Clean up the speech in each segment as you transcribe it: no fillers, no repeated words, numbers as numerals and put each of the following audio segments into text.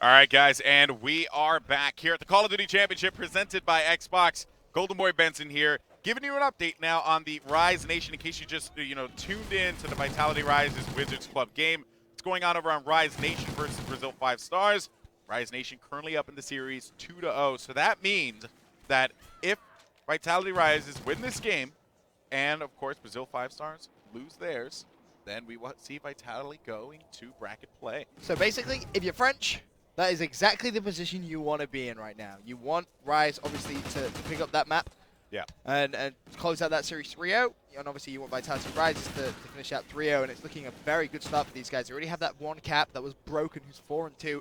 All right, guys, and we are back here at the Call of Duty Championship presented by Xbox. Golden Boy Benson here, giving you an update now on the Rise Nation in case you just, tuned in to the Vitality Rises Wizards Club game. It's going on over on Rise Nation versus Brazil 5 Stars. Rise Nation currently up in the series 2-0, so that means that if Vitality Rises win this game, and of course Brazil 5 Stars lose theirs, then we will see Vitality going to bracket play. So basically, if you're French, that is exactly the position you want to be in right now. You want Rise, obviously, to pick up that map. Yeah. And close out that series 3-0. And obviously, you want Vitality Rises to finish out 3-0. And it's looking a very good start for these guys. They already have that one cap that was broken, who's 4-2.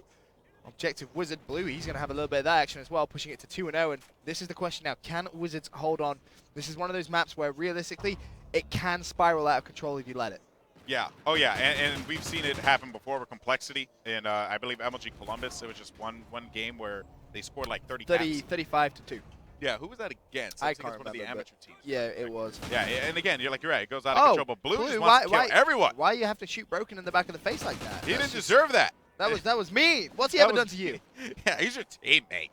Objective Wizard Blue, he's going to have a little bit of that action as well, pushing it to 2-0. And this is the question now. Can Wizards hold on? This is one of those maps where, realistically, it can spiral out of control if you let it. Yeah. Oh, yeah. And we've seen it happen before with Complexity. And I believe MLG Columbus, it was just one game where they scored like 30 caps. 35-2. Yeah, who was that against? I think can't it's one of the remember, amateur teams. Yeah, it was. Yeah, and again, you're right. It goes out of control. But Blue just wants to kill everyone. Why you have to shoot Broken in the back of the face like that? He didn't deserve that. That was mean. What's he ever done to you? Yeah, he's your teammate.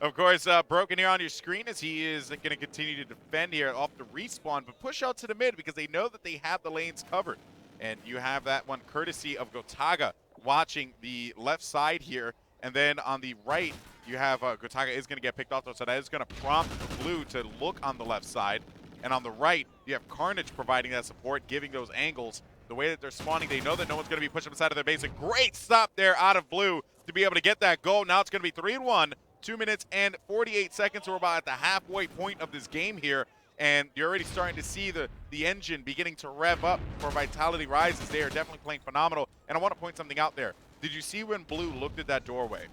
Of course, Broken here on your screen as he is going to continue to defend here off the respawn, but push out to the mid because they know that they have the lanes covered. And you have that one courtesy of Gotaga watching the left side here. And then on the right, you have Gotaga is going to get picked off, so that is going to prompt Blue to look on the left side. And on the right, you have Carnage providing that support, giving those angles. The way that they're spawning, they know that no one's going to be pushing inside of their base. A great stop there out of Blue to be able to get that goal. Now it's going to be 3-1, 2 minutes and 48 seconds. We're about at the halfway point of this game here. And you're already starting to see the engine beginning to rev up for Vitality Rises. They are definitely playing phenomenal. And I want to point something out there. Did you see when Blue looked at that doorway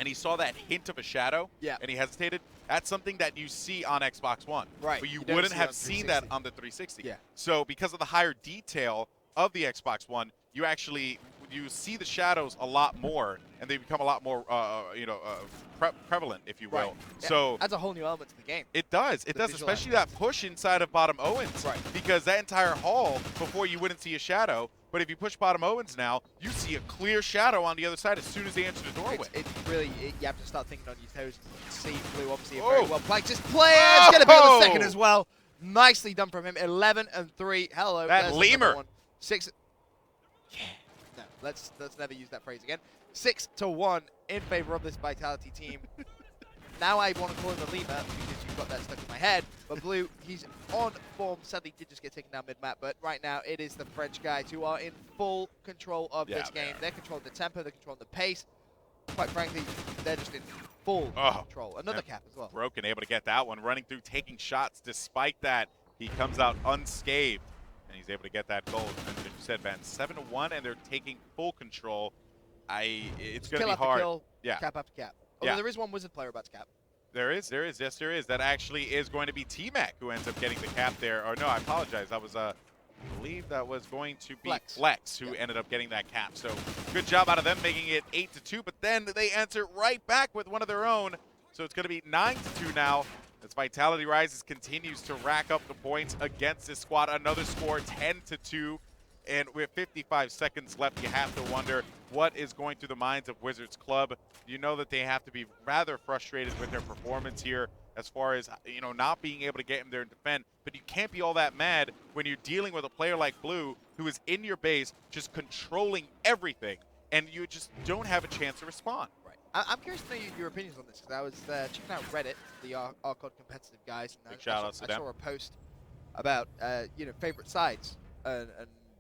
and he saw that hint of a shadow? Yeah. And he hesitated? That's something that you see on Xbox One. Right. But you wouldn't have seen that on the 360. Yeah. So because of the higher detail of the Xbox One, you see the shadows a lot more, and they become a lot more, prevalent, if you will. Right. So adds a whole new element to the game. it does. It does, especially that push inside of bottom Owens. Right. Because that entire hall, before you wouldn't see a shadow, but if you push bottom Owens now, you see a clear shadow on the other side as soon as they enter the doorway. It's really, you have to start thinking on your toes. You can see Blue, obviously, a very well practiced player. It's going to be on the second as well. Nicely done from him. 11-3. Hello. That lemur. 6. Yeah. No, let's never use that phrase again. 6-1 in favor of this Vitality team. Now I want to call him a lemur because you've got that stuck in my head. But Blue, he's on form. Sadly, did just get taken down mid-map. But right now, it is the French guys who are in full control of this game. They're controlling the tempo. They're controlling the pace. Quite frankly, they're just in full control. Another cap as well. Broken, able to get that one. Running through, taking shots. Despite that, he comes out unscathed. And he's able to get that goal. As you said, Ben, 7-1, and they're taking full control. It's going to be hard. Kill, yeah. Cap after cap. Although there is one Wizard player about to cap. There is. Yes, there is. That actually is going to be T-Mac who ends up getting the cap there. Or no, I apologize. That was, I believe that was going to be Flex who ended up getting that cap. So good job out of them making it 8-2. But then they answer right back with one of their own. So it's going to be 9-2 now. As Vitality Rises continues to rack up the points against this squad. Another score, 10-2. And with 55 seconds left, you have to wonder what is going through the minds of Wizards Club. You know that they have to be rather frustrated with their performance here as far as, not being able to get him there and defend. But you can't be all that mad when you're dealing with a player like Blue who is in your base just controlling everything, and you just don't have a chance to respond. I'm curious to know your opinions on this, because I was checking out Reddit, the CoD competitive guys, and I saw a post about favorite sides and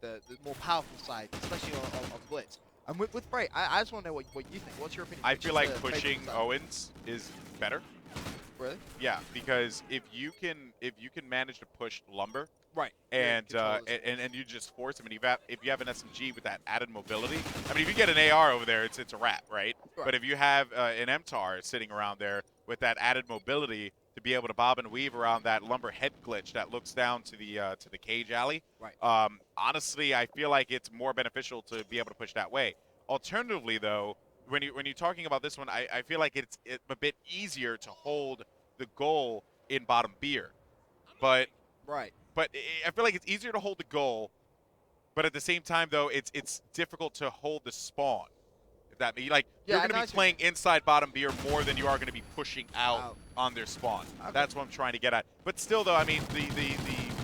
the more powerful side, especially on Blitz. And with Bray, I just want to know what you think. What's your opinion? I feel like pushing Owens is better. Really? Yeah, because if you can manage to push Lumber, right, and you just force him, and if you have an SMG with that added mobility, I mean, if you get an AR over there, it's a wrap, right? But if you have an MTAR sitting around there with that added mobility to be able to bob and weave around that Lumber head glitch that looks down to the cage alley, honestly, I feel like it's more beneficial to be able to push that way. Alternatively, though, when you're talking about this one, I feel like it's a bit easier to hold the goal in bottom beer, but I feel like it's easier to hold the goal, but at the same time, though, it's difficult to hold the spawn, like Yeah, you're I going to know be what you playing inside bottom beer more than you are going to be pushing out Out. on their spawn. Okay. That's what I'm trying to get at. But still, though, I mean, the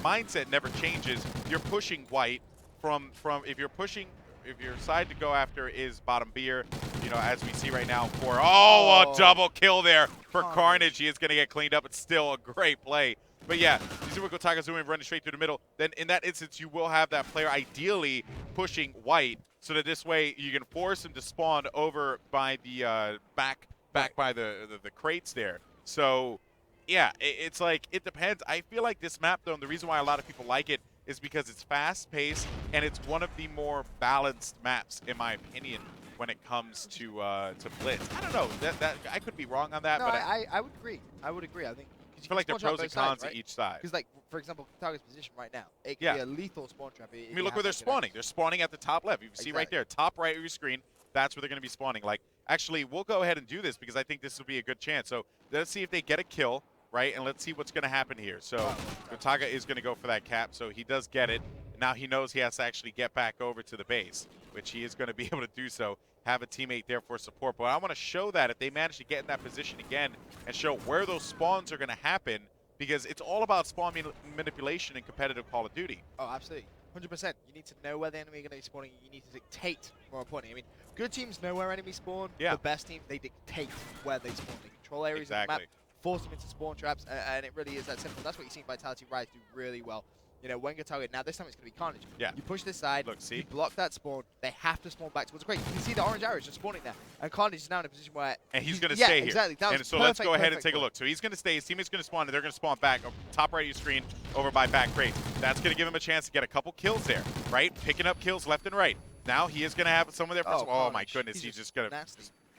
mindset never changes. You're pushing white from if you're pushing. If your side to go after is bottom beer, you know, as we see right now for, a double kill there for Carnage. He is going to get cleaned up. It's still a great play. But yeah, you see what Gotaga's doing, running straight through the middle. Then in that instance, you will have that player ideally pushing white so that this way you can force him to spawn over by the back by the crates there. So yeah, it's like, it depends. I feel like this map, though, and the reason why a lot of people like it is because it's fast-paced and it's one of the more balanced maps, in my opinion, when it comes to Blitz. I don't know. That I could be wrong on that, No, but I would agree. I would agree. I think I feel like there are pros and cons at each side. Because, like, for example, Target's position right now, it can Yeah. be a lethal spawn trap. I mean, look where they're spawning. They're spawning at the top left. You see right there, top right of your screen. That's where they're going to be spawning. Like, actually, we'll go ahead and do this because I think this will be a good chance. So let's see if they get a kill, right? And let's see what's going to happen here. So Gotaga is going to go for that cap, so he does get it. Now he knows he has to actually get back over to the base, which he is going to be able to do so. Have a teammate there for support. But I want to show that if they manage to get in that position again and show where those spawns are going to happen, because it's all about spawn manipulation in competitive Call of Duty. Oh, absolutely. 100%. You need to know where the enemy are going to be spawning. You need to dictate more importantly. I mean, good teams know where enemies spawn. Yeah. The best teams, they dictate where they spawn. They control areas of the map, force them into spawn traps, and it really is that simple. That's what you've seen Vitality Rise do really well. You know, when Gotaga, now this time it's going to be Carnage. Yeah. You push this side, look, see? you block that spawn, they have to spawn back towards the crate. You can see the orange arrows just spawning there. And Carnage is now in a position where... And he's going to stay here. Exactly. And so let's go ahead and take a look. So he's going to stay, his teammate's going to spawn, and they're going to spawn back, top right of your screen, over by back crate. That's going to give him a chance to get a couple kills there, right? Picking up kills left and right. Now he is going to have some of their... Oh my goodness, he's just going to...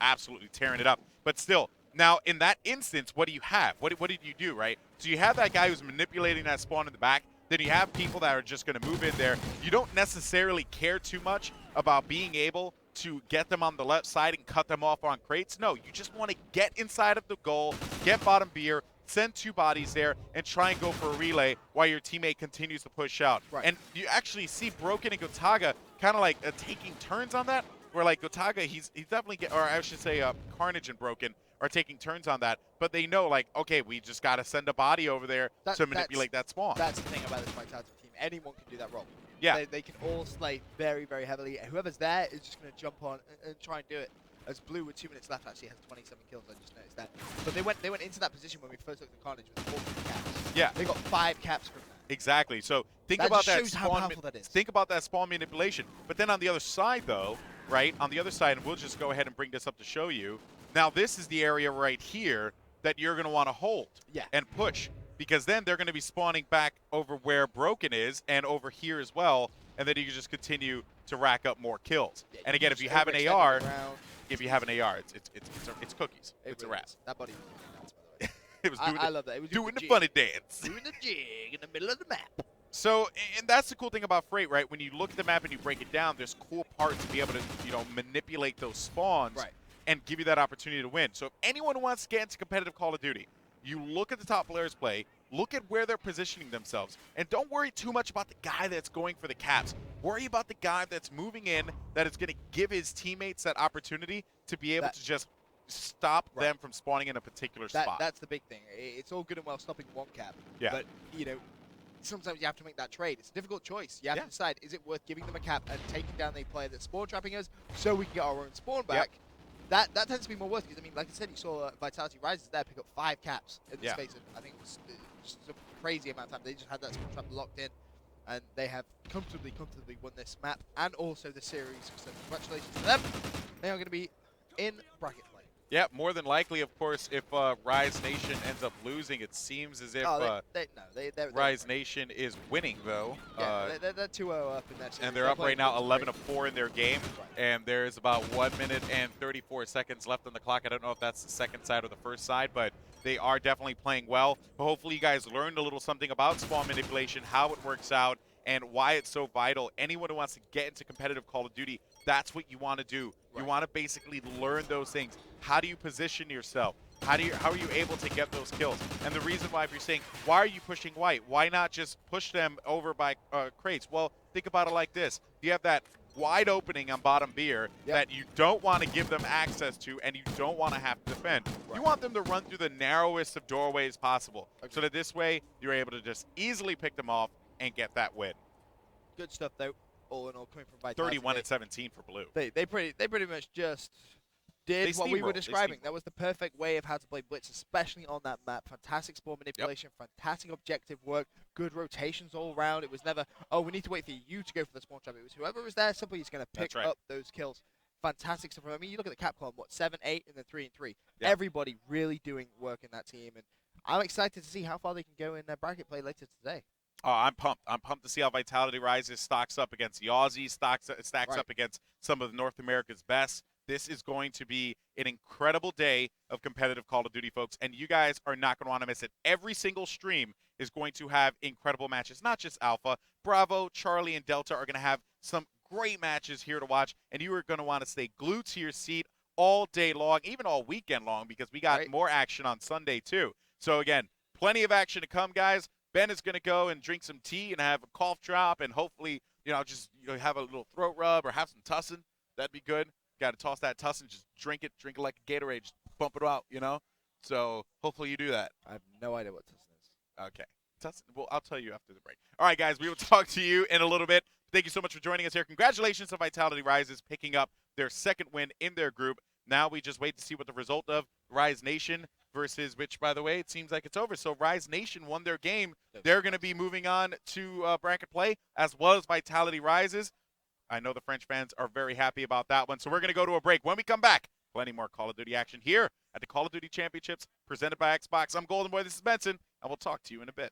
Absolutely tearing it up. But still... Now, in that instance, what do you have? What did you do, right? So you have that guy who's manipulating that spawn in the back. Then you have people that are just going to move in there. You don't necessarily care too much about being able to get them on the left side and cut them off on crates. No, you just want to get inside of the goal, get bottom beer, send two bodies there, and try and go for a relay while your teammate continues to push out. Right. And you actually see Broken and Gotaga kind of like taking turns on that, where like Gotaga, he's definitely, or I should say Carnage and Broken are taking turns on that, but they know, like, okay, we just got to send a body over there to manipulate that spawn. That's the thing about this Vitality team. Anyone can do that role. Yeah. They can all slay very, very heavily. Whoever's there is just going to jump on and try and do it. As Blue, with 2 minutes left, actually has 27 kills. I just noticed that. But they went into that position when we first took the Carnage with 14 caps. Yeah. They got 5 caps from that. Exactly. So think about that shows how powerful that is. Think about that spawn manipulation. But then on the other side, though, right? On the other side, and we'll just go ahead and bring this up to show you. Now, this is the area right here that you're going to want to hold and push, because then they're going to be spawning back over where Broken is and over here as well, and then you can just continue to rack up more kills. Yeah, and again, if you have an AR, it's cookies. It's a wrap. That body was nuts, by the way. It was doing I love that. It was doing the funny dance. Doing the jig in the middle of the map. So, and that's the cool thing about Freight, right? When you look at the map and you break it down, there's cool parts to be able to, manipulate those spawns. Right. And give you that opportunity to win. So if anyone wants to get into competitive Call of Duty, you look at the top players play, look at where they're positioning themselves, and don't worry too much about the guy that's going for the caps. Worry about the guy that's moving in, that is going to give his teammates that opportunity to be able to just stop them from spawning in a particular spot. That's the big thing. It's all good and well stopping one cap, but, sometimes you have to make that trade. It's a difficult choice. You have to decide, is it worth giving them a cap and taking down the player that's spawn trapping us so we can get our own spawn back? That tends to be more worth, because, I mean, like I said, you saw Vitality Rises there pick up 5 caps in the space of, I think it was just a crazy amount of time. They just had that spawn trap locked in, and they have comfortably won this map and also the series. So congratulations to them. They are going to be in bracket play. Yeah, more than likely, of course, if Rise Nation ends up losing, it seems as if Rise Nation is winning, though. Yeah, they're 2-0 up in that series. And they're up right now 11-4 in their game. And there's about 1 minute and 34 seconds left on the clock. I don't know if that's the second side or the first side, but they are definitely playing well. But hopefully you guys learned a little something about spawn manipulation, how it works out, and why it's so vital. Anyone who wants to get into competitive Call of Duty, that's what you want to do. You want to basically learn those things. How do you position yourself? How are you able to get those kills? And the reason why, if you're saying, why are you pushing white? Why not just push them over by crates? Well, think about it like this. You have that wide opening on bottom beer Yep. that you don't want to give them access to and you don't want to have to defend. Right. You want them to run through the narrowest of doorways possible so Agreed. that this way you're able to just easily pick them off and get that win. Good stuff, though, all in all, coming from Vitality. 31 and 17 for Blue. They pretty much just did what we were steamrolled. They describing. steamrolled. That was the perfect way of how to play Blitz, especially on that map. Fantastic spawn manipulation, fantastic objective work, good rotations all around. It was never, oh, we need to wait for you to go for the spawn trap. It was whoever was there, simply is going to pick That's right. up those kills. Fantastic stuff. I mean, you look at the Capcom, what, 7, 8, and then 3 and 3. Yeah. Everybody really doing work in that team, and I'm excited to see how far they can go in their bracket play later today. Oh, I'm pumped. I'm pumped to see how Vitality Rises stacks up against the Aussies, stacks Right. up against some of North America's best. This is going to be an incredible day of competitive Call of Duty, folks, and you guys are not going to want to miss it. Every single stream is going to have incredible matches, not just Alpha. Bravo, Charlie, and Delta are going to have some great matches here to watch, and you are going to want to stay glued to your seat all day long, even all weekend long, because we got more action on Sunday, too. So, again, plenty of action to come, guys. Ben is going to go and drink some tea and have a cough drop and hopefully, just have a little throat rub or have some tussin. That'd be good. Got to toss that tussin, just drink it like a Gatorade, just bump it out, So hopefully you do that. I have no idea what tussin is. Okay. Tussin, well, I'll tell you after the break. All right, guys, we will talk to you in a little bit. Thank you so much for joining us here. Congratulations to Vitality Rises picking up their second win in their group. Now we just wait to see what the result of Rise Nation versus, which, by the way, it seems like it's over. So Rise Nation won their game. They're going to be moving on to bracket play, as well as Vitality Rises. I know the French fans are very happy about that one. So we're going to go to a break. When we come back, plenty more Call of Duty action here at the Call of Duty Championships presented by Xbox. I'm Golden Boy. This is Benson, and we'll talk to you in a bit.